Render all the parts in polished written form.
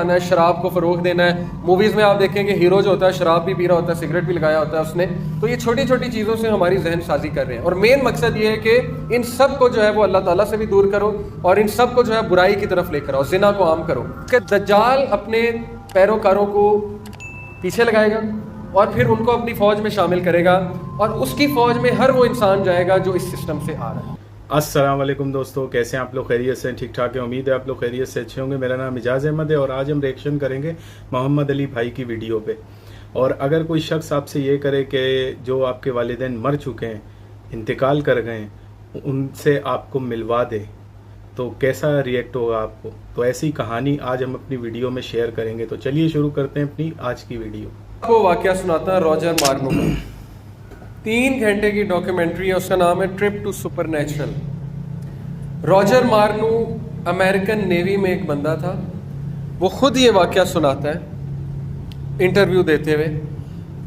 ہے, شراب کو فروغ دینا ہے. موویز میں آپ دیکھیں کہ ہیرو جو ہوتا ہے شراب بھی پی رہا ہوتا ہے, سگریٹ بھی لگایا ہوتا ہے اس نے. تو یہ چھوٹی چھوٹی چیزوں سے ہماری ذہن سازی کر رہے ہیں, اور مین مقصد یہ ہے کہ ان سب کو جو ہے وہ اللہ تعالیٰ سے بھی دور کرو, اور ان سب کو جو ہے برائی کی طرف لے کر آؤ, زنا کو عام کرو. کہ دجال اپنے پیروکاروں کو پیچھے لگائے گا اور پھر ان کو اپنی فوج میں شامل کرے گا, اور اس کی فوج میں ہر وہ انسان جائے گا جو اس سسٹم سے آ رہا ہے. السلام علیکم دوستو, کیسے ہیں آپ لوگ؟ خیریت سے؟ ٹھیک ٹھاک ہے, امید ہے آپ لوگ خیریت سے اچھے ہوں گے. میرا نام اعجاز احمد ہے اور آج ہم ریئیکشن کریں گے محمد علی بھائی کی ویڈیو پہ. اور اگر کوئی شخص آپ سے یہ کرے کہ جو آپ کے والدین مر چکے ہیں, انتقال کر گئے ہیں, ان سے آپ کو ملوا دے تو کیسا ریئیکٹ ہوگا آپ کو؟ تو ایسی کہانی آج ہم اپنی ویڈیو میں شیئر کریں گے. تو چلیے شروع کرتے ہیں اپنی آج کی ویڈیو. آپ کو واقعہ سناتا ہے راجر مارنو کا. 3 گھنٹے کی ڈاکیومنٹری ہے, اس کا نام ہے trip to supernatural. Roger مارنو امریکن نیوی میں ایک بندہ تھا. وہ خود یہ واقعہ سناتا ہے انٹرویو دیتے ہوئے.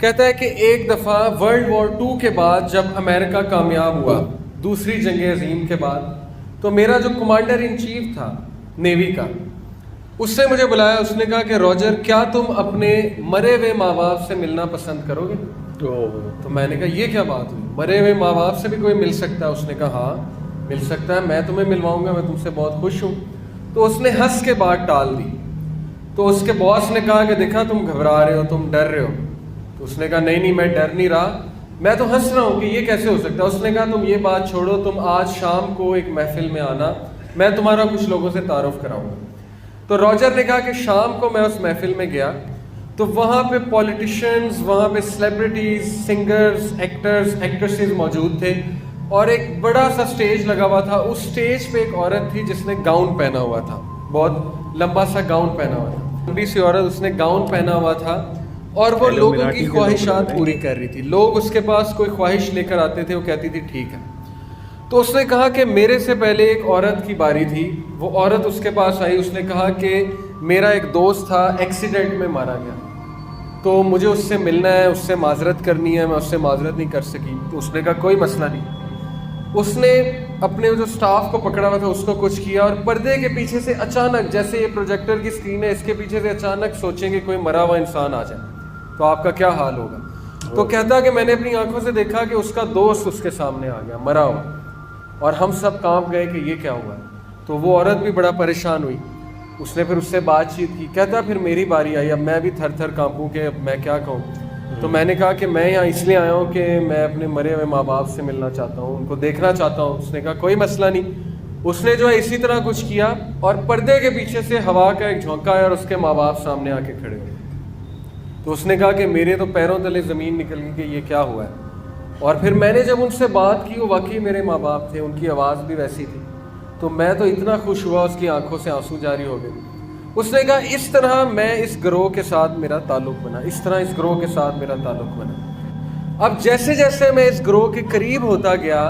کہتا ہے کہ ایک دفعہ ورلڈ وار 2 کے بعد جب امریکہ کامیاب ہوا دوسری جنگ عظیم کے بعد, تو میرا جو کمانڈر ان چیف تھا نیوی کا, اس سے مجھے بلایا. اس نے کہا کہ راجر کیا تم اپنے مرے ہوئے ماں باپ سے ملنا پسند کرو گے؟ تو میں نے کہا یہ کیا بات ہوئی, مرے ہوئے ماں باپ سے بھی کوئی مل سکتا ہے؟ اس نے کہا ہاں مل سکتا ہے, میں تمہیں ملواؤں گا, میں تم سے بہت خوش ہوں. تو اس نے ہنس کے بات ٹال دی. تو اس کے باس نے کہا کہ دیکھا تم گھبرا رہے ہو, تم ڈر رہے ہو. تو اس نے کہا نہیں میں ڈر نہیں رہا, میں تو ہنس رہا ہوں کہ یہ کیسے ہو سکتا ہے. اس نے کہا تم یہ بات چھوڑو, تم آج شام کو ایک محفل میں آنا, میں تمہارا کچھ لوگوں سے تعارف کراؤں گا. تو راجر نے کہا کہ شام کو میں اس محفل میں گیا تو وہاں پہ پولیٹیشنز, وہاں پہ سیلیبریٹیز, سنگرز, ایکٹرز, ایکٹریسز موجود تھے, اور ایک بڑا سا سٹیج لگا ہوا تھا. اس سٹیج پہ ایک عورت تھی جس نے گاؤن پہنا ہوا تھا, بہت لمبا سا گاؤن پہنا ہوا تھا, لمبی سی عورت, اس نے گاؤن پہنا ہوا تھا, اور وہ لوگوں کی خواہشات پوری کر رہی تھی. لوگ اس کے پاس کوئی خواہش لے کر آتے تھے, وہ کہتی تھی ٹھیک ہے. تو اس نے کہا کہ میرے سے پہلے ایک عورت کی باری تھی. وہ عورت اس کے پاس آئی, اس نے کہا کہ میرا ایک دوست تھا, ایکسیڈنٹ میں مارا گیا, تو مجھے اس سے ملنا ہے, اس سے معذرت کرنی ہے, میں اس سے معذرت نہیں کر سکی. تو اس نے کہا کوئی مسئلہ نہیں. اس نے اپنے جو سٹاف کو پکڑا ہوا تھا اس کو کچھ کیا, اور پردے کے پیچھے سے اچانک, جیسے یہ پروجیکٹر کی اسکرین ہے, اس کے پیچھے سے اچانک سوچیں کہ کوئی مرا ہوا انسان آ جائے تو آپ کا کیا حال ہوگا. تو کہتا کہ میں نے اپنی آنکھوں سے دیکھا کہ اس کا دوست اس کے سامنے آ گیا مرا ہوا, اور ہم سب کانپ گئے کہ یہ کیا ہوا ہے. تو وہ عورت بھی بڑا پریشان ہوئی. اس نے پھر اس سے بات چیت کی. کہتا پھر میری باری آئی, اب میں بھی تھر تھر کانپوں کہ اب میں کیا کہوں. تو میں نے کہا کہ میں یہاں اس لیے آیا ہوں کہ میں اپنے مرے ہوئے ماں باپ سے ملنا چاہتا ہوں, ان کو دیکھنا چاہتا ہوں. اس نے کہا کوئی مسئلہ نہیں. اس نے جو ہے اسی طرح کچھ کیا, اور پردے کے پیچھے سے ہوا کا ایک جھونکا ہے, اور اس کے ماں باپ سامنے آ کے کھڑے ہوئے. تو اس نے کہا کہ میرے تو پیروں تلے زمین نکل گئی کہ یہ کیا ہوا ہے. اور پھر میں نے جب ان سے بات کی, وہ واقعی میرے ماں باپ تھے, ان کی آواز بھی ویسی تھی. تو میں تو اتنا خوش ہوا, اس کی آنکھوں سے آنسو جاری ہو گئے. اس نے کہا اس طرح میں اس گروہ کے ساتھ میرا تعلق بنا, اس طرح اس گروہ کے ساتھ میرا تعلق بنا. اب جیسے جیسے میں اس گروہ کے قریب ہوتا گیا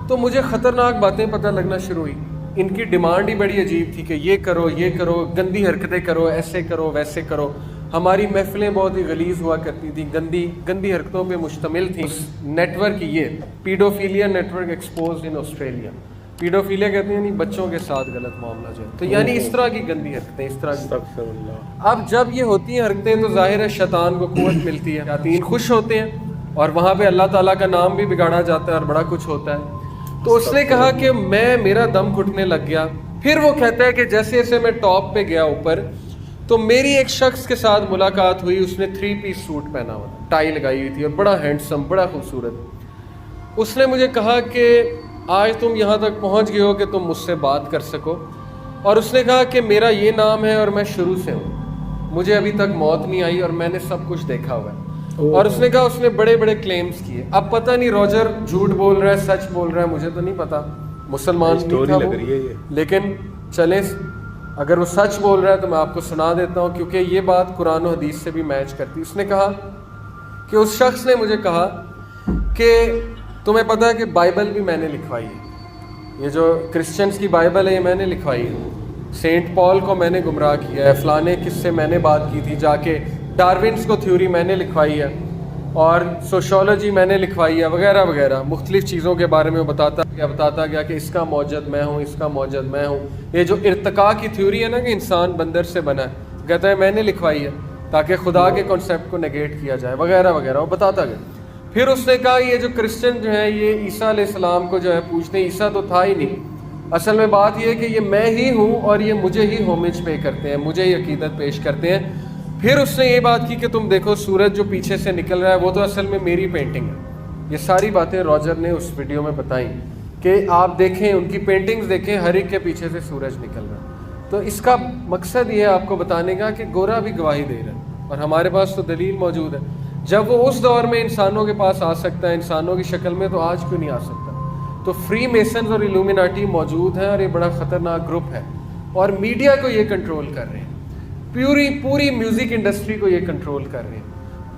تو مجھے خطرناک باتیں پتہ لگنا شروع ہوئی. ان کی ڈیمانڈ ہی بڑی عجیب تھی کہ یہ کرو, یہ کرو, گندی حرکتیں کرو, ایسے کرو, ویسے کرو. ہماری محفلیں بہت ہی غلیظ ہوا کرتی تھیں, گندی حرکتوں پہ مشتمل تھیں. نیٹ ورک یہ paedophilia network exposed in Australia. Paedophilia کہتے ہیں بچوں کے ساتھ غلط معاملہ جو ہے, تو یعنی اس طرح کی گندی حرکتیں, اس طرح کی. اب جب یہ ہوتی ہیں حرکتیں تو ظاہر ہے شیطان کو قوت ملتی ہے, شیاطین خوش ہوتے ہیں, اور وہاں پہ اللہ تعالیٰ کا نام بھی بگاڑا جاتا ہے, اور بڑا کچھ ہوتا ہے. تو اس نے کہا کہ میرا دم گھٹنے لگ گیا. پھر وہ کہتا ہے کہ جیسے جیسے میں ٹاپ پہ گیا اوپر, تو میری ایک شخص کے ساتھ ملاقات ہوئی. اس نے 3 پیس سوٹ پہنا ہوا تھا, ٹائی لگائی ہوئی تھی, اور بڑا ہینڈسم, بڑا خوبصورت. اس نے مجھے کہا کہ آج تم یہاں تک پہنچ گئے ہو کہ تم مجھ سے بات کر سکو. اور اس نے کہا کہ میرا یہ نام ہے اور میں شروع سے ہوں, مجھے ابھی تک موت نہیں آئی, اور میں نے سب کچھ دیکھا ہوا ہے. اور اس نے کہا اس نے بڑے بڑے کلیمز کیے. اب پتہ نہیں راجر جھوٹ بول رہا ہے, سچ بول رہا ہے, مجھے تو نہیں پتا, مسلمان نہیں تھا وہ, لیکن چلیں اگر وہ سچ بول رہا ہے تو میں آپ کو سنا دیتا ہوں, کیونکہ یہ بات قرآن و حدیث سے بھی میچ کرتی. اس نے کہا کہ اس شخص نے مجھے کہا کہ تمہیں پتہ ہے کہ بائبل بھی میں نے لکھوائی ہے, یہ جو کرسچنز کی بائبل ہے یہ میں نے لکھوائی ہے, سینٹ پال کو میں نے گمراہ کیا ہے, فلانے کس سے میں نے بات کی تھی جا کے, ڈارونس کو تھیوری میں نے لکھوائی ہے, اور سوشولوجی میں نے لکھوائی ہے, وغیرہ وغیرہ مختلف چیزوں کے بارے میں بتاتا گیا کہ اس کا موجد میں ہوں, اس کا موجد میں ہوں. یہ جو ارتقاء کی تھیوری ہے نا کہ انسان بندر سے بنا ہے, کہتا ہے میں نے لکھوائی ہے تاکہ خدا کے کانسیپٹ کو نیگیٹ کیا جائے وغیرہ وغیرہ، وہ بتاتا گیا. پھر اس نے کہا یہ جو کرسچن جو ہے یہ عیسیٰ علیہ السلام کو جو ہے پوچھتے ہیں، عیسیٰ تو تھا ہی نہیں، اصل میں بات یہ ہے کہ یہ میں ہی ہوں اور یہ مجھے ہی ہومج پے کرتے ہیں، مجھے ہی عقیدت پیش کرتے ہیں. پھر اس نے یہ بات کی کہ تم دیکھو سورج جو پیچھے سے نکل رہا ہے وہ تو اصل میں میری پینٹنگ ہے. یہ ساری باتیں راجر نے اس ویڈیو میں بتائیں کہ آپ دیکھیں ان کی پینٹنگز دیکھیں، ہر ایک کے پیچھے سے سورج نکل رہا ہے. تو اس کا مقصد یہ ہے آپ کو بتانے کا کہ گورا بھی گواہی دے رہا ہے اور ہمارے پاس تو دلیل موجود ہے. جب وہ اس دور میں انسانوں کے پاس آ سکتا ہے انسانوں کی شکل میں، تو آج کیوں نہیں آ سکتا؟ تو فری میسنز اور ایلومیناٹی موجود ہیں اور یہ بڑا خطرناک گروپ ہے اور میڈیا کو یہ کنٹرول کر رہے ہیں، پوری میوزک انڈسٹری کو یہ کنٹرول کر رہے ہیں.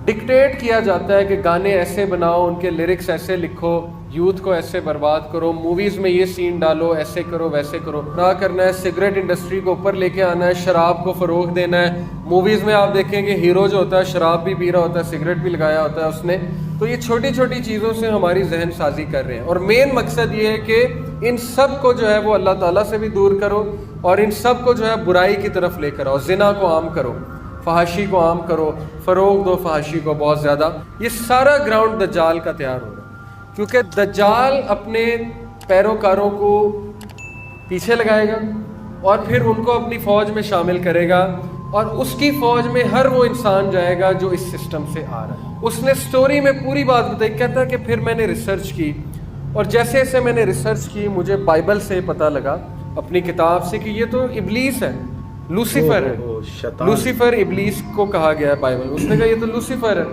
ڈکٹیٹ کیا جاتا ہے کہ گانے ایسے بناؤ، ان کے لیرکس ایسے لکھو، یوتھ کو ایسے برباد کرو، موویز میں یہ سین ڈالو، ایسے کرو ویسے کرو. نہ کرنا ہے سگریٹ انڈسٹری کو اوپر لے کے آنا ہے، شراب کو فروغ دینا ہے. موویز میں آپ دیکھیں کہ ہیرو جو ہوتا ہے شراب بھی پی رہا ہوتا ہے، سگریٹ بھی لگایا ہوتا ہے اس نے. تو یہ چھوٹی چھوٹی چیزوں سے ہماری ذہن سازی کر رہے ہیں اور مین مقصد یہ ہے کہ ان سب کو جو ہے وہ اللہ تعالیٰ سے بھی دور کرو اور ان سب کو جو ہے برائی کی طرف لے کر آؤ. زنا کو عام کرو، فحاشی کو عام کرو، فروغ دو فحاشی کو بہت زیادہ. یہ سارا گراؤنڈ دجال کا تیار ہو رہا ہے کیونکہ دجال اپنے پیروکاروں کو پیچھے لگائے گا اور پھر ان کو اپنی فوج میں شامل کرے گا اور اس کی فوج میں ہر وہ انسان جائے گا جو اس سسٹم سے آ رہا ہے. اس نے سٹوری میں پوری بات بتائی، کہتا ہے کہ پھر میں نے ریسرچ کی اور جیسے جیسے میں نے ریسرچ کی مجھے بائبل سے پتہ لگا، اپنی کتاب سے، کہ یہ تو ابلیس ہے، لوسیفر ہے. لوسیفر ابلیس کو کہا گیا ہے بائبل. اس نے کہا یہ تو لوسیفر ہے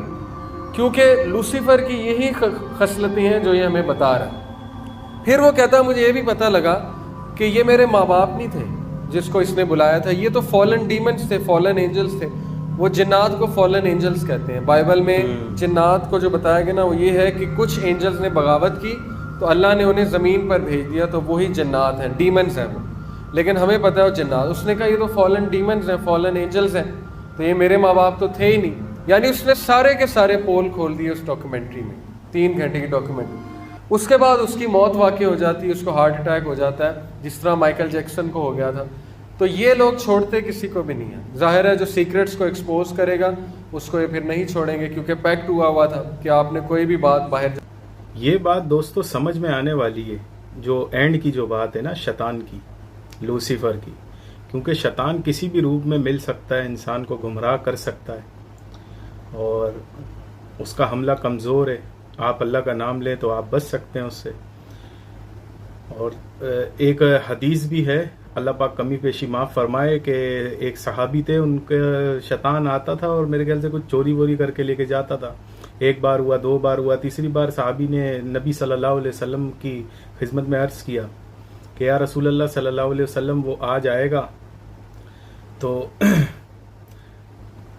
کیونکہ لوسیفر کی یہی خصلتیں ہیں جو یہ ہمیں بتا رہا ہے. پھر وہ کہتا ہے مجھے یہ بھی پتہ لگا کہ یہ میرے ماں باپ نہیں تھے جس کو اس نے بلایا تھا، یہ تو فالن ڈیمنز تھے، فالن اینجلز تھے. وہ جنات کو فالن اینجلز کہتے ہیں. بائبل میں جنات کو جو بتایا گیا نا وہ یہ ہے کہ کچھ اینجلز نے بغاوت کی تو اللہ نے انہیں زمین پر بھیج دیا، تو وہی جنات ہیں، ڈیمنز ہیں وہ. لیکن ہمیں پتہ ہے وہ جنات. اس نے کہا یہ تو فالن ڈیمنز ہیں، فالن اینجلز ہیں، تو یہ میرے ماں باپ تو تھے ہی نہیں. یعنی اس نے سارے کے سارے پول کھول دیے اس ڈاکیومنٹری میں، 3 گھنٹے کی ڈاکیومنٹری. اس کے بعد اس کی موت واقع ہو جاتی ہے، اس کو ہارٹ اٹیک ہو جاتا ہے جس طرح مائیکل جیکسن کو ہو گیا تھا. تو یہ لوگ چھوڑتے کسی کو بھی نہیں ہیں. ظاہر ہے جو سیکرٹس کو ایکسپوز کرے گا اس کو یہ پھر نہیں چھوڑیں گے کیونکہ پیکٹ ہوا تھا کہ آپ نے کوئی بھی بات باہر. یہ بات دوستو سمجھ میں آنے والی ہے، جو اینڈ کی جو بات ہے نا شیطان کی، لوسیفر کی. کیونکہ شیطان کسی بھی روپ میں مل سکتا ہے، انسان کو گمراہ کر سکتا ہے اور اس کا حملہ کمزور ہے. آپ اللہ کا نام لیں تو آپ بچ سکتے ہیں اس سے. اور ایک حدیث بھی ہے، اللہ پاک کمی پیشی معاف فرمائے، کہ ایک صحابی تھے، ان کا شیطان آتا تھا اور میرے خیال سے کچھ چوری ووری کر کے لے کے جاتا تھا. 1 بار ہوا، 2 بار ہوا، تیسری بار صحابی نے نبی صلی اللہ علیہ وسلم کی خدمت میں عرض کیا کہ یا رسول اللہ صلی اللہ علیہ وسلم وہ آ جائے گا تو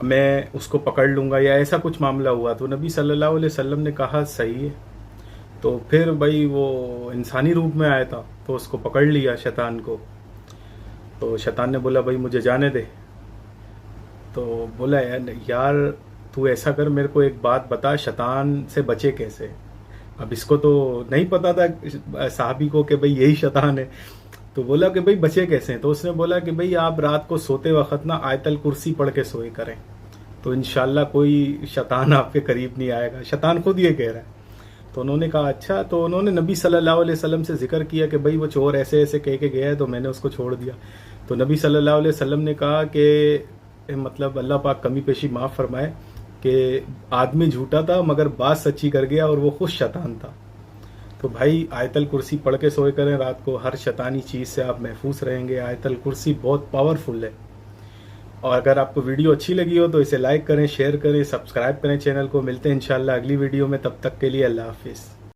میں اس کو پکڑ لوں گا، یا ایسا کچھ معاملہ ہوا. تو نبی صلی اللہ علیہ وسلم نے کہا صحیح ہے. تو پھر بھائی وہ انسانی روپ میں آیا تھا تو اس کو پکڑ لیا شیطان کو. تو شیطان نے بولا بھائی مجھے جانے دے. تو بولا یار تو ایسا کر، میرے کو ایک بات بتا، شیطان سے بچے کیسے؟ اب اس کو تو نہیں پتا تھا صحابی کو کہ بھئی یہی شیطان ہے. تو بولا کہ بھئی بچے کیسے ہیں؟ تو اس نے بولا کہ بھئی آپ رات کو سوتے وقت نا آیت الکرسی پڑھ کے سوئے کریں تو انشاءاللہ کوئی شیطان آپ کے قریب نہیں آئے گا. شیطان خود یہ کہہ رہا ہے. تو انہوں نے کہا اچھا. تو انہوں نے نبی صلی اللہ علیہ وسلم سے ذکر کیا کہ بھئی وہ چور ایسے ایسے کہہ کے گیا ہے تو میں نے اس کو چھوڑ دیا. تو نبی صلی اللہ علیہ وسلم نے کہا کہ مطلب اللہ پاک کمی پیشی معاف فرمائے کہ آدمی جھوٹا تھا مگر بات سچی کر گیا اور وہ خود شیطان تھا. تو بھائی آیت الکرسی پڑھ کے سوئے کریں رات کو، ہر شیطانی چیز سے آپ محفوظ رہیں گے. آیت الکرسی بہت پاورفل ہے. اور اگر آپ کو ویڈیو اچھی لگی ہو تو اسے لائک کریں، شیئر کریں، سبسکرائب کریں چینل کو. ملتے ہیں انشاءاللہ اگلی ویڈیو میں، تب تک کے لیے اللہ حافظ.